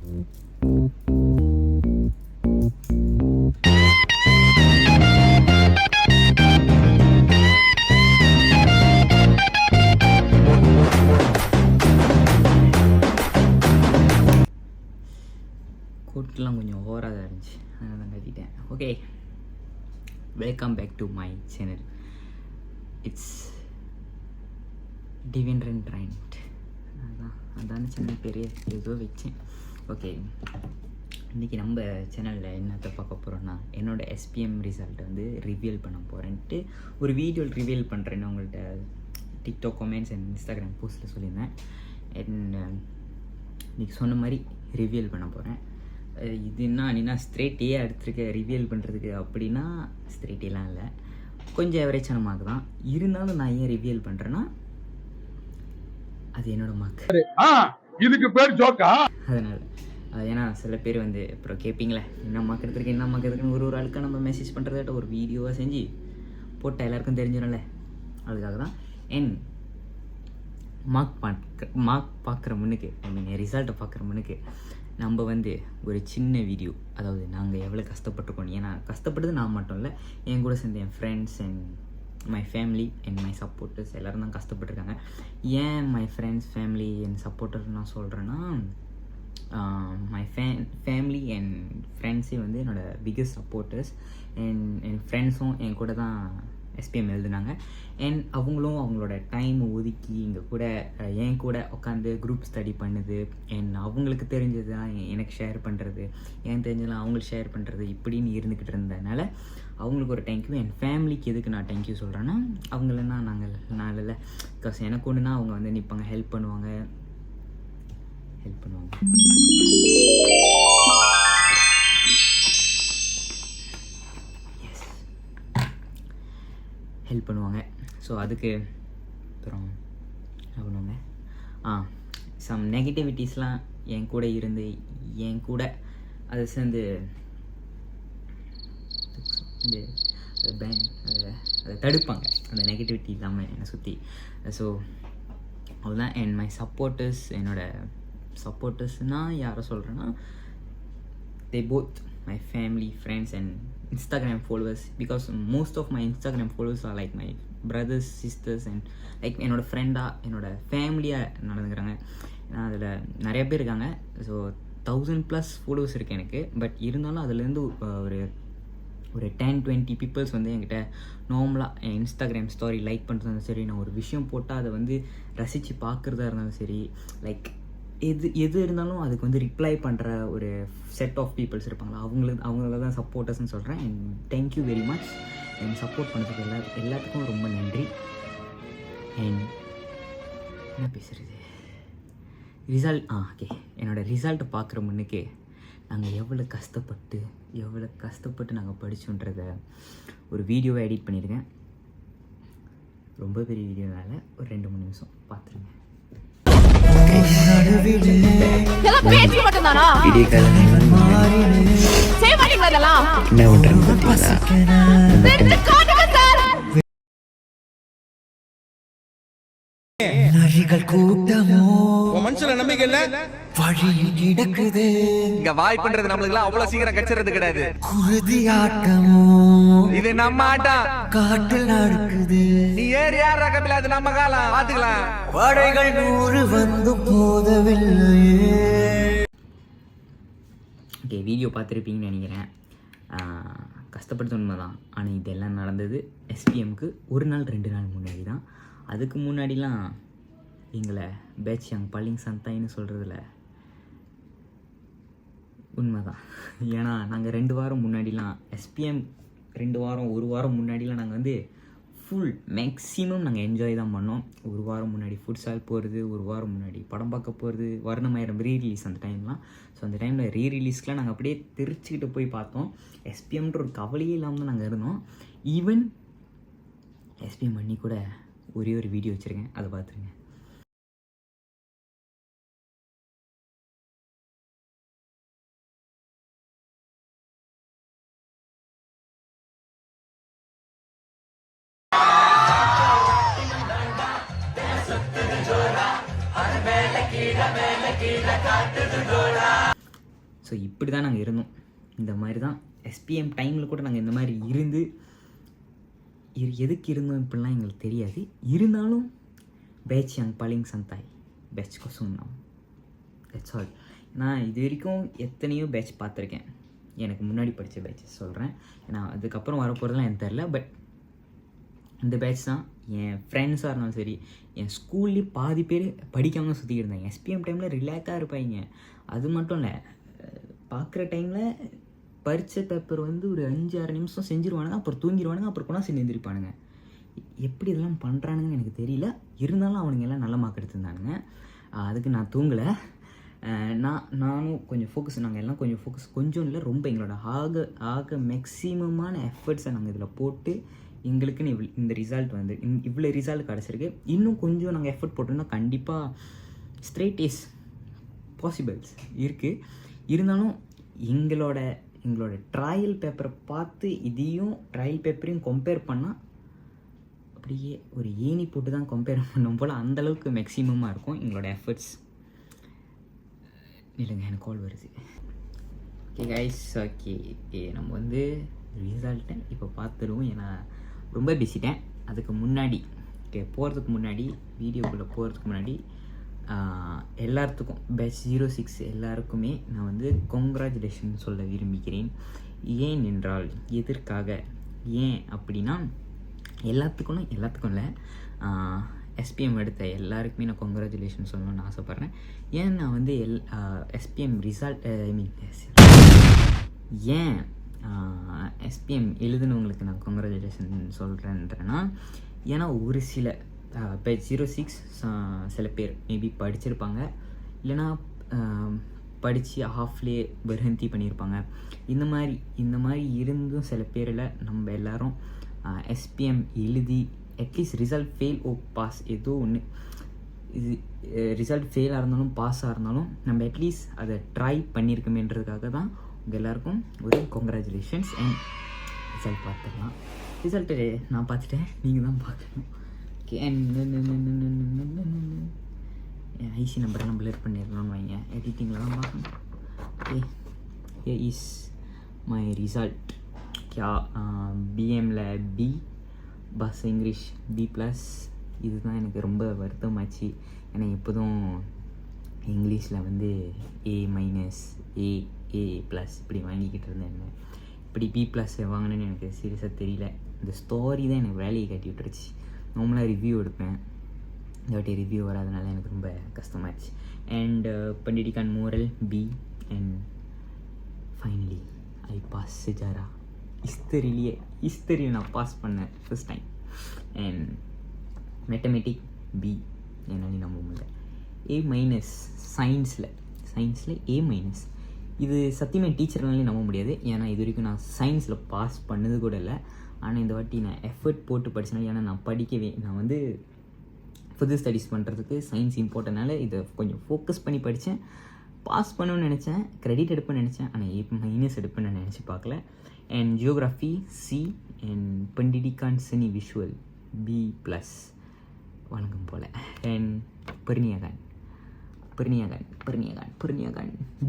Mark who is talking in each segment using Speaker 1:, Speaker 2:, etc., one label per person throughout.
Speaker 1: கோட்லாம் கொஞ்சம் ஓவராக தான் இருந்துச்சு, அதனால தான் கட்டிட்டேன். Okay, welcome back to my channel. It's டிவின்ரன் ட்ரைண்ட். அதான சேனல் பெரிய ஏதோ வச்சேன். ஓகே, இன்றைக்கி நம்ம சேனலில் என்னத்தை பார்க்க போகிறோன்னா, என்னோடய எஸ்பிஎம் ரிசல்ட்டை வந்து ரிவீல் பண்ண போகிறேன்ட்டு ஒரு வீடியோ ரிவீல் பண்ணுறேன்னு உங்கள்கிட்ட டிக்டாக் கமெண்ட்ஸ் அண்ட் இன்ஸ்டாகிராம் போஸ்ட்டில் சொல்லியிருந்தேன். அண்ட் இன்றைக்கி சொன்ன மாதிரி ரிவீல் பண்ண போகிறேன். இது என்ன ஸ்ட்ரெயிட் ஏ எடுத்துருக்க ரிவீல் பண்ணுறதுக்கு அப்படின்னா ஸ்ட்ரெயிட் ஏலாம் இல்லை, கொஞ்சம் எவரேஜான மார்க் தான். இருந்தாலும் நான் ஏன் ரிவீல் பண்ணுறேன்னா, அது என்னோட மார்க்,
Speaker 2: இதுக்கு பேர் ஜோக்கா.
Speaker 1: அதனால் ஏன்னா சில பேர் வந்து அப்புறம் கேட்பீங்களே, என்ன மார்க் எடுத்துருக்கு என்ன மார்க் எடுத்துருக்குன்னு ஒரு ஆளுக்கு நம்ம மெசேஜ் பண்ணுறதாட்ட ஒரு வீடியோவாக செஞ்சு போட்டால் எல்லாருக்கும் தெரிஞ்சிடும்ல. அதுக்காக தான் என் மார்க் பார்க்குற முன்னுக்கு, ஐ மீன் ரிசல்ட்டை பார்க்குற முன்னுக்கு நம்ம வந்து ஒரு சின்ன வீடியோ, அதாவது நாங்கள் எவ்வளோ கஷ்டப்பட்டுருக்கோம். ஏன்னா கஷ்டப்பட்டது நான் மட்டும் இல்லை, என் கூட சேர்ந்து என் friends and my family and my supporters எல்லோரும் தான் கஷ்டப்பட்டுருக்காங்க. ஏன் my friends family and supporters நான் சொல்கிறேன்னா, மை ஃபேமிலி அண்ட் ஃப்ரெண்ட்ஸே வந்து என்னோடய பிக்கஸ்ட் சப்போர்ட்டர்ஸ். என் ஃப்ரெண்ட்ஸும் என் கூட தான் எஸ்பிஎம் எழுதுனாங்க. அண்ட் அவங்களும் அவங்களோட டைம் ஒதுக்கி இங்கே கூட என் கூட உட்காந்து குரூப் ஸ்டடி பண்ணுது. அண்ட் அவங்களுக்கு தெரிஞ்சது தான் எனக்கு ஷேர் பண்ணுறது, ஏன் தெரிஞ்சதெல்லாம் அவங்களுக்கு ஷேர் பண்ணுறது, இப்படின்னு இருந்துக்கிட்டு இருந்ததுனால அவங்களுக்கு ஒரு தேங்க்யூ. என் ஃபேமிலிக்கு எதுக்கு நான் தேங்க்யூ சொல்கிறேன்னா, அவங்களன்னா நான் இல்லை, பிகாஸ் எனக்கு ஒன்றுனா அவங்க வந்து நிற்பாங்க, ஹெல்ப் பண்ணுவாங்க. ஹெல்ப் பண்ணுவாங்க. ஸோ அதுக்கு அப்புறம் என்ன பண்ணுவாங்க, சம் நெகட்டிவிட்டிஸ்லாம் என் கூட இருந்து என் கூட அதை சேர்ந்து அதை தடுப்பாங்க, அந்த நெகட்டிவிட்டி இல்லாமல் என்னை சுற்றி. ஸோ அதுதான். அண்ட் மை சப்போர்ட்டர்ஸ், என்னோட சப்போர்ட்டர்ஸ்னால் யாரை சொல்கிறேன்னா, they both my family, friends and Instagram followers, because most of my Instagram followers are like my brothers, sisters and like என்னோட ஃப்ரெண்டாக, என்னோட ஃபேமிலியாக நடந்துக்கிறாங்க. அதில் நிறைய பேர் இருக்காங்க. ஸோ 1000+ ஃபாலோவர்ஸ் இருக்குது எனக்கு. பட் இருந்தாலும் அதுலேருந்து ஒரு 10-20 பீப்புள்ஸ் வந்து என்கிட்ட நார்மலாக என் இன்ஸ்டாகிராம் ஸ்டோரி லைக் பண்ணுறதா இருந்தாலும் சரி, நான் ஒரு விஷயம் போட்டால் அதை வந்து ரசித்து பார்க்குறதா இருந்தாலும் சரி, லைக் எது இருந்தாலும் அதுக்கு வந்து ரிப்ளை பண்ணுற ஒரு செட் ஆஃப் பீப்புள்ஸ் இருப்பாங்களா, அவங்கள தான் சப்போர்ட்டர்ஸ்ன்னு சொல்கிறேன். And thank you very much. N support பண்ணுறதுக்கு எல்லாத்துக்கும் ரொம்ப நன்றி. அண்ட் என்ன பேசுகிறது, ரிசல்ட் ஓகே, என்னோடய ரிசல்ட்டை பார்க்குற முன்னுக்கு நாங்கள் எவ்வளோ கஷ்டப்பட்டு நாங்கள் படித்தோன்றத ஒரு வீடியோவை எடிட் பண்ணியிருக்கேன். ரொம்ப பெரிய வீடியோனால ஒரு 2-3 நிமிஷம் பார்த்துருங்க.
Speaker 2: மனுஷன நம்பிக்கை இல்ல,
Speaker 3: வழி கிடக்குது.
Speaker 4: இங்க வாய் பண்றது நம்மளுக்கு அவ்வளவு சீக்கிரம் கச்சறது கிடையாது.
Speaker 3: குருதி ஆட்டமோ
Speaker 4: இது நம்ம ஆட்டம்,
Speaker 3: காட்டில் நடக்குது.
Speaker 4: நீ ஏறி யார் ரகமில்ல, அது நம்ம காலம், பாத்துக்கலாம்.
Speaker 3: படைகள் 100 வந்து போதவில்லையே.
Speaker 1: ஓகே, வீடியோ பார்த்துருப்பீங்கன்னு நினைக்கிறேன். கஷ்டப்படுத்த உண்மை தான். ஆனால் இதெல்லாம் நடந்தது எஸ்பிஎம்க்கு 1 நாள் 2 நாள் முன்னாடி தான். அதுக்கு முன்னாடிலாம் எங்களை பேட்ச் யங் பள்ளிங் சந்தாயின்னு சொல்கிறதுல உண்மை தான். ஏன்னா நாங்கள் 2 வாரம் முன்னாடிலாம் எஸ்பிஎம் 1 வாரம் முன்னாடிலாம் நாங்கள் வந்து ஃபுல் மேக்ஸிமம் நாங்கள் என்ஜாய் தான் பண்ணோம். 1 வாரம் முன்னாடி ஃபுட்சால் போகிறது, 1 வாரம் முன்னாடி படம் பார்க்க போகிறது, வர்ணமாயிரம் ரீரிலீஸ் அந்த டைம்லாம். ஸோ அந்த டைமில் ரீரிலீஸ்க்கெலாம் நாங்கள் அப்படியே தெரிச்சுக்கிட்டு போய் பார்த்தோம். எஸ்பிஎம்ன்ற ஒரு கவலையே இல்லாமல் தான் நாங்கள் இருந்தோம். ஈவன் எஸ்பிஎம் பண்ணி கூட ஒரே ஒரு வீடியோ வச்சுருக்கேன், அதை பார்த்துருங்க. ஸோ இப்படி தான் நாங்கள் இருந்தோம். இந்த மாதிரி தான் எஸ்பிஎம் டைமில் கூட நாங்கள் இந்த மாதிரி இருந்து எதுக்கு இருந்தோம் இப்படிலாம் எங்களுக்கு தெரியாது. இருந்தாலும் பேட்ச் யங் பாலிங் சந்தாய் பேட்ச் கொசும் நான் தட்ஸ் ஆல். நான் இது வரைக்கும் எத்தனையோ பேட்ச் பார்த்துருக்கேன். எனக்கு முன்னாடி படித்த பேட்சஸ் சொல்கிறேன். ஏன்னா அதுக்கப்புறம் வரப்போகிறதுலாம் எனக்கு தெரில. பட் இந்த பேட்ச் தான் என் ஃப்ரெண்ட்ஸாக இருந்தாலும் சரி, என் ஸ்கூல்லேயே பாதி பேர் படிக்காமல் சுற்றிக்கிட்டு இருந்தாங்க. எஸ்பிஎம் டைமில் ரிலாக்ஸாக இருப்பாங்க. அது மட்டும் இல்லை, பார்க்குற டைமில் பரீட்சை பேப்பர் வந்து ஒரு 5-6 நிமிஷம் செஞ்சுருவானுங்க, அப்புறம் தூங்கிடுவானுங்க, அப்புறம் கூட செஞ்சு எழுந்திருப்பானுங்க. எப்படி இதெல்லாம் பண்ணுறானுங்கன்னு எனக்கு தெரியல. இருந்தாலும் அவனுங்க எல்லாம் நல்ல மார்க் எடுத்திருந்தானுங்க. அதுக்கு நான் தூங்கலை. நானும் கொஞ்சம் ஃபோக்கஸ், நாங்கள் எல்லாம் கொஞ்சம் ஃபோக்கஸ், கொஞ்சம் இல்லை ரொம்ப எங்களோட ஆக மேக்ஸிமமான எஃபர்ட்ஸை நாங்கள் இதில் போட்டு எங்களுக்குன்னு இந்த ரிசல்ட் வந்து இவ்வளோ ரிசல்ட் கிடச்சிருக்கு. இன்னும் கொஞ்சம் நாங்கள் எஃபர்ட் போட்டிருந்தோம் கண்டிப்பாக ஸ்ட்ரெயிட் ஏஸ் பாசிபிள்ஸ் இருக்குது. இருந்தாலும் எங்களோட ட்ரையல் பேப்பரை பார்த்து இதையும் ட்ரையல் பேப்பரையும் கம்பேர் பண்ணால் அப்படியே ஒரு ஏணி போட்டு தான் கம்பேர் பண்ணோம் போல் அந்தளவுக்கு மேக்ஸிமமாக இருக்கும் எங்களோட எஃபர்ட்ஸ். இல்லைங்க, எனக்கு கால் வருது. ஓகே கைஸ், ஓகே நம்ம வந்து ரிசல்ட்டை இப்போ பார்த்துருவோம். ஏன்னா ரொம்ப பேசிட்டேன். அதுக்கு முன்னாடி போகிறதுக்கு முன்னாடி, வீடியோக்குள்ளே போகிறதுக்கு முன்னாடி எல்லாத்துக்கும் பேட்ச் 06 எல்லாருக்குமே நான் வந்து கங்க்ராச்சுலேஷன் சொல்ல விரும்புகிறேன். ஏன் என்றால் எதற்காக, ஏன் அப்படின்னா எல்லாத்துக்கும் இல்லை, எஸ்பிஎம் எடுத்த எல்லாருக்குமே நான் கங்க்ராச்சுலேஷன் சொல்லணும்னு ஆசைப்பட்றேன். ஏன் நான் வந்து எஸ்பிஎம் ரிசல்ட் ஏன் எஸ்பிஎம் எழுதுனவங்களுக்கு நான் கங்க்ராச்சுலேஷன் சொல்கிறேன்றேன்னா, ஏன்னா ஒரு சில பேட்ச் 06 சில பேர் மேபி படிச்சிருப்பாங்க, இல்லைனா படித்து ஹாஃப்லேயே பெர்ஹந்தி பண்ணியிருப்பாங்க. இந்த மாதிரி இருந்தும் சில பேரில் நம்ம எல்லோரும் எஸ்பிஎம் எழுதி அட்லீஸ்ட் ரிசல்ட் ஃபெயில் பாஸ் ஏதோ ஒன்று, இது ரிசல்ட் ஃபெயிலாக இருந்தாலும் பாஸாக இருந்தாலும் நம்ம அட்லீஸ்ட் அதை ட்ரை பண்ணியிருக்கோமேன்றதுக்காக தான் உங்கள் எல்லாருக்கும் ஒரு கங்க்ராச்சுலேஷன்ஸ். அண்ட் ரிசல்ட் பார்த்துடலாம். ரிசல்ட்டு நான் பார்த்துட்டேன், நீங்கள் தான் பார்க்கணும். ஓகே, அண்ட் ஐசி நம்பரெல்லாம் பிளர் பண்ணிடலாம்னு வைங்க, எடிட்டிங்கில் தான் பார்க்கணும். Okay, here is my result. பிஎம்மில் பி, பஸ் இங்கிலீஷ் B+. இதுதான் எனக்கு ரொம்ப வருத்தமாச்சு. ஏன்னா எப்போதும் இங்கிலீஷில் வந்து A-, A+, இப்படி வாங்கிக்கிட்டு இருந்தேன். இப்படி B+ வாங்கினேன்னு எனக்கு சீரியஸாக தெரியல. இந்த ஸ்டோரி தான் எனக்கு வேலையை கட்டி விட்டுருச்சு. நார்மலாக ரிவ்யூ எடுப்பேன், இந்த வாட்டி ரிவ்யூ வராதனால எனக்கு ரொம்ப கஷ்டமாச்சு. அண்ட் பண்டிடிகான் moral B. And finally I pass சிஜாரா. ஹிஸ்டரியில் நான் பாஸ் பண்ணேன் first time. And mathematic B, என்னாலே நம்ப முடியல. A- சயின்ஸில் A-. இது சத்தியமாக டீச்சர்னாலே நம்ப முடியாது. ஏன்னா இது வரைக்கும் நான் சயின்ஸில் பாஸ் பண்ணது கூட இல்லை. ஆனால் இந்த வாட்டி நான் எஃபர்ட் போட்டு படித்தனால, ஏன்னா நான் வந்து ஃபர்தர் ஸ்டடீஸ் பண்ணுறதுக்கு சயின்ஸ் இம்பார்ட்டனால இதை கொஞ்சம் ஃபோக்கஸ் பண்ணி படித்தேன். பாஸ் பண்ணணும்னு நினச்சேன், கிரெடிட் எடுப்பேன்னு நினச்சேன், ஆனால் A- எடுப்பேன்னு நான் நினச்சி பார்க்கல. And geography C. அண்ட் பண்டிடிகான் சனி விஷுவல் B+, வணக்கம் போல். அண்ட் பெர்னியாகான்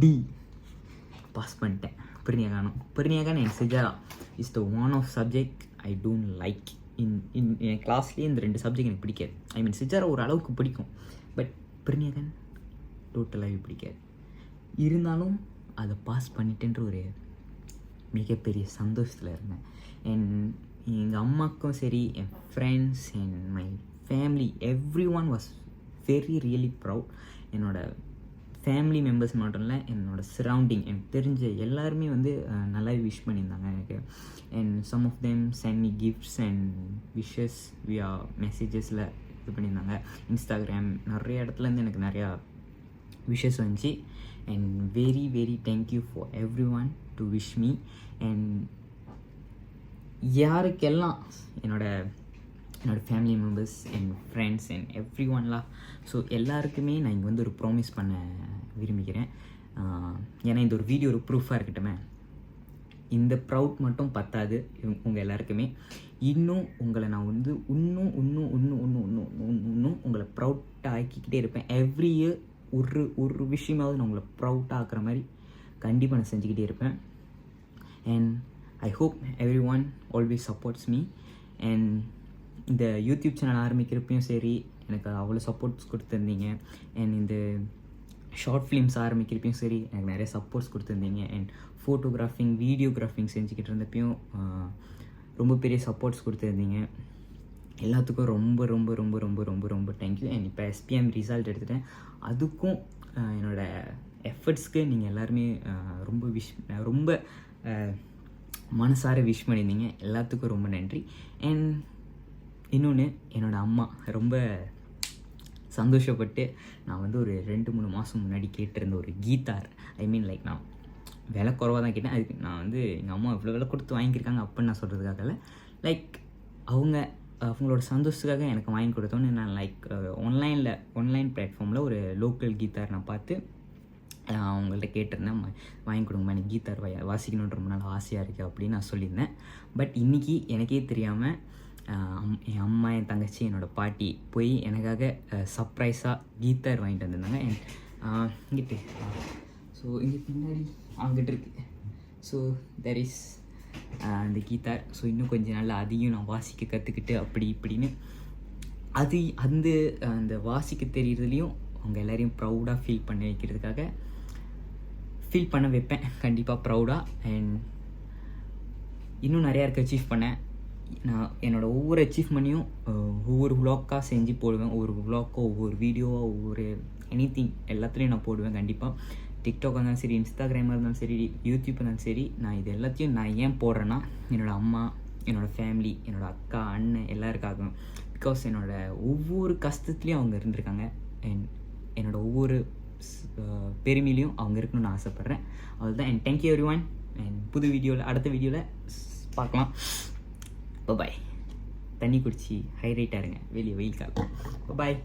Speaker 1: D. பாஸ் பண்ணிட்டேன். பெர்னியாகான் அண்ட் சிஜாரா is the one of subject I don't like. என் கிளாஸ்லேயே இந்த 2 சப்ஜெக்ட் எனக்கு பிடிக்காது. சிஜாரா ஒரு அளவுக்கு பிடிக்கும், பட் பெர்னியாகான் டோட்டலாகவே பிடிக்காது. இருந்தாலும் அதை பாஸ் பண்ணிட்டேன்ற ஒரு மிகப்பெரிய சந்தோஷத்தில் இருந்தேன். அண்ட் எங்கள் அம்மாக்கும் சரி, என் friends and my family, every one was really proud. என்னோடய ஃபேமிலி மெம்பர்ஸ் மட்டும் இல்லை, என்னோடய சரௌண்டிங், எனக்கு தெரிஞ்ச எல்லாருமே வந்து நல்லா விஷ் பண்ணியிருந்தாங்க எனக்கு. And some of them sent me gifts and wishes via மெசேஜஸில் இது பண்ணியிருந்தாங்க. இன்ஸ்டாகிராம் நிறைய இடத்துலேருந்து எனக்கு நிறையா விஷஸ் வந்துச்சு. And very thank you for every one to wish me. And யாருக்கெல்லாம் என்னோடய family members and friends and every ஒன்லாம், ஸோ எல்லாருக்குமே நான் இங்கே வந்து ஒரு ப்ராமிஸ் பண்ண விரும்புகிறேன். ஏன்னா இந்த ஒரு வீடியோ ஒரு ப்ரூஃபாக இருக்கட்டுமே. இந்த ப்ரவுட் மட்டும் பத்தாது உங்கள் எல்லாருக்குமே. இன்னும் உங்களை நான் வந்து இன்னும் உங்களை ப்ரவுட்டாக ஆக்கிக்கிட்டே இருப்பேன். எவ்ரி இயர் ஒரு விஷயமாவது நான் உங்களை ப்ரவுட்டாக ஆக்குற மாதிரி கண்டிப்பாக நான் செஞ்சுக்கிட்டே இருப்பேன். And I hope every one always supports me. And இந்த யூடியூப் சேனல் ஆரம்பிக்கிறப்பையும் சரி எனக்கு அவ்வளோ சப்போர்ட்ஸ் கொடுத்துருந்தீங்க. அண்ட் இந்த ஷார்ட் ஃபிலிம்ஸ் ஆரம்பிக்கிறப்பையும் சரி எனக்கு நிறைய சப்போர்ட்ஸ் கொடுத்துருந்தீங்க. அண்ட் ஃபோட்டோகிராஃபிங் வீடியோகிராஃபிங் செஞ்சுக்கிட்டு இருந்தப்பையும் ரொம்ப பெரிய சப்போர்ட்ஸ் கொடுத்துருந்தீங்க. எல்லாத்துக்கும் ரொம்ப ரொம்ப ரொம்ப ரொம்ப ரொம்ப ரொம்ப தேங்க்யூ. அண்ட் இப்போ SPM ரிசல்ட் எடுத்துட்டேன், அதுக்கும் என்னோடய எஃபர்ட்ஸ்க்கு நீங்கள் எல்லாருமே ரொம்ப மனசார விஷ் பண்ணியிருந்தீங்க. எல்லாத்துக்கும் ரொம்ப நன்றி. அண்ட் இன்னொன்று, என்னோடய அம்மா ரொம்ப சந்தோஷப்பட்டு நான் வந்து ஒரு 2-3 மாதம் முன்னாடி கேட்டிருந்த ஒரு கீதார், ஐ மீன் லைக் நான் விலை குறவாக தான் கேட்டேன். அதுக்கு நான் வந்து எங்கள் அம்மா இவ்வளோ விலை கொடுத்து வாங்கியிருக்காங்க அப்படின்னு நான் சொல்கிறதுக்காக இல்லை, லைக் அவங்களோட சந்தோஷத்துக்காக எனக்கு வாங்கி கொடுத்தோன்னு நான் லைக் ஆன்லைன் பிளாட்ஃபார்மில் ஒரு லோக்கல் கீதார் நான் பார்த்து அவங்கள்ட்ட கேட்டிருந்தேன், வாங்கி கொடுங்கம்மா, எனக்கு கீதார் வாசிக்கணுன்ற ரொம்ப நாள் ஆசையாக இருக்குது அப்படின்னு நான் சொல்லியிருந்தேன். பட் இன்றைக்கி எனக்கே தெரியாமல் என் அம்மா, என் தங்கச்சி, என்னோடய பாட்டி போய் எனக்காக சர்ப்ரைஸாக கீதார் வாங்கிட்டு வந்திருந்தாங்க. அண்ட் இங்கிட்டு ஸோ இங்கே பின்னாடி அங்கிட்டு இருக்குது. ஸோ தேர் இஸ் அந்த கீதார். ஸோ இன்னும் கொஞ்சம் நாள் அதையும் நான் வாசிக்க கற்றுக்கிட்டு அப்படி இப்படின்னு அந்த வாசிக்க தெரிகிறதுலையும் அவங்க எல்லோரையும் ப்ரௌடாக ஃபீல் பண்ண வைக்கிறதுக்காக ஃபீல் பண்ண வைப்பேன் கண்டிப்பாக ப்ரௌடாக. அண்ட் இன்னும் நிறையா இருக்குது அச்சீவ் பண்ணேன். நான் என்னோடய ஒவ்வொரு அச்சீவ்மெண்ட்டையும் ஒவ்வொரு விளாக்காக செஞ்சு போடுவேன். ஒவ்வொரு விளாக்கோ, ஒவ்வொரு வீடியோவோ, ஒவ்வொரு எனிதிங் எல்லாத்துலேயும் நான் போடுவேன் கண்டிப்பாக. டிக்டாக் இருந்தாலும் சரி, இன்ஸ்டாகிராமாக இருந்தாலும் சரி, யூடியூப் இருந்தாலும் சரி, நான் இது எல்லாத்தையும் நான் ஏன் போடுறேன்னா என்னோடய அம்மா, என்னோடய ஃபேமிலி, என்னோடய அக்கா, அண்ணன் எல்லாருக்காகவும். பிகாஸ் என்னோடய ஒவ்வொரு கஷ்டத்துலேயும் அவங்க இருந்திருக்காங்க. அண்ட் என்னோடய ஒவ்வொரு பெருமையிலையும் அவங்க இருக்கணும்னு நான் ஆசைப்பட்றேன். அவ்வளோதான். And thank you every one. And அடுத்த வீடியோவில் பார்க்கலாம். பாய். தண்ணி குடிச்சு ஹைட்ரேட்டாக இருங்க, வெளியே வெயில் காலம். பாய்.